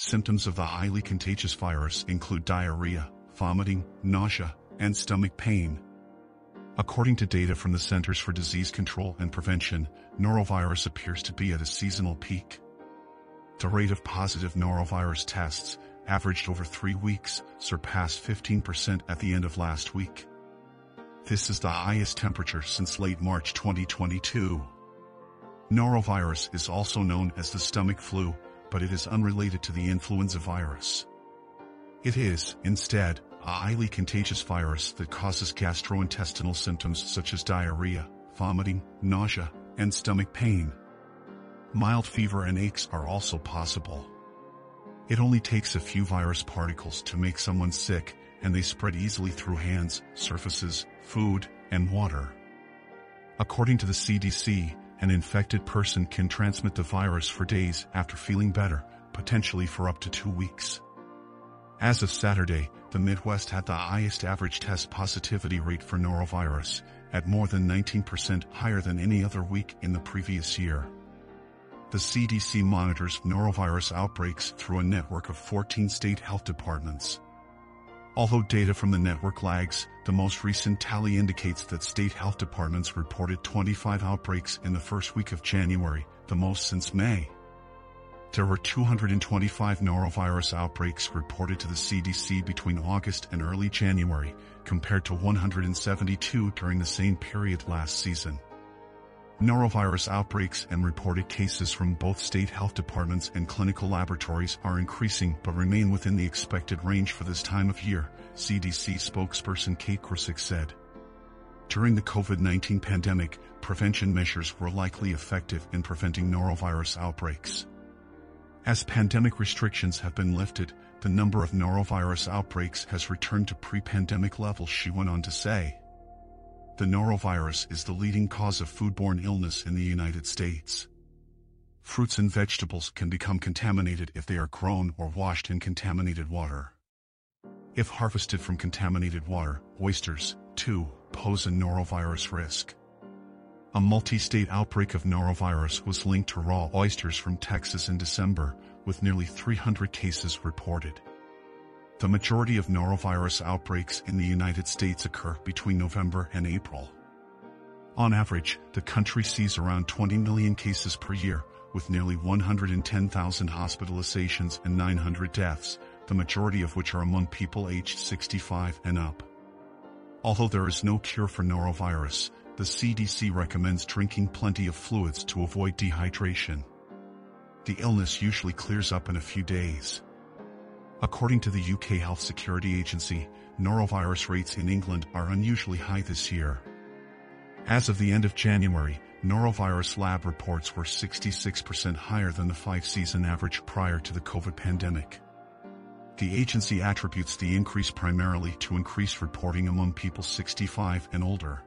Symptoms of the highly contagious virus include diarrhea, vomiting, nausea, and stomach pain. According to data from the Centers for Disease Control and Prevention, norovirus appears to be at a seasonal peak. The rate of positive norovirus tests, averaged over 3 weeks, surpassed 15% at the end of last week. This is the highest temperature since late March 2022. Norovirus is also known as the stomach flu, but it is unrelated to the influenza virus. It is, instead, a highly contagious virus that causes gastrointestinal symptoms such as diarrhea, vomiting, nausea, and stomach pain. Mild fever and aches are also possible. It only takes a few virus particles to make someone sick, and they spread easily through hands, surfaces, food, and water. According to the CDC, an infected person can transmit the virus for days after feeling better, potentially for up to 2 weeks. As of Saturday, the Midwest had the highest average test positivity rate for norovirus, at more than 19% higher than any other week in the previous year. The CDC monitors norovirus outbreaks through a network of 14 state health departments. Although data from the network lags, the most recent tally indicates that state health departments reported 25 outbreaks in the first week of January, the most since May. There were 225 norovirus outbreaks reported to the CDC between August and early January, compared to 172 during the same period last season. Norovirus outbreaks and reported cases from both state health departments and clinical laboratories are increasing but remain within the expected range for this time of year, CDC spokesperson Kate Krusek said. During the COVID-19 pandemic, prevention measures were likely effective in preventing norovirus outbreaks. As pandemic restrictions have been lifted, the number of norovirus outbreaks has returned to pre-pandemic levels, she went on to say. The norovirus is the leading cause of foodborne illness in the United States. Fruits and vegetables can become contaminated if they are grown or washed in contaminated water. If harvested from contaminated water, oysters, too, pose a norovirus risk. A multi-state outbreak of norovirus was linked to raw oysters from Texas in December, with nearly 300 cases reported. The majority of norovirus outbreaks in the United States occur between November and April. On average, the country sees around 20 million cases per year, with nearly 110,000 hospitalizations and 900 deaths, the majority of which are among people aged 65 and up. Although there is no cure for norovirus, the CDC recommends drinking plenty of fluids to avoid dehydration. The illness usually clears up in a few days. According to the UK Health Security Agency, norovirus rates in England are unusually high this year. As of the end of January, norovirus lab reports were 66% higher than the 5-season average prior to the COVID pandemic. The agency attributes the increase primarily to increased reporting among people 65 and older.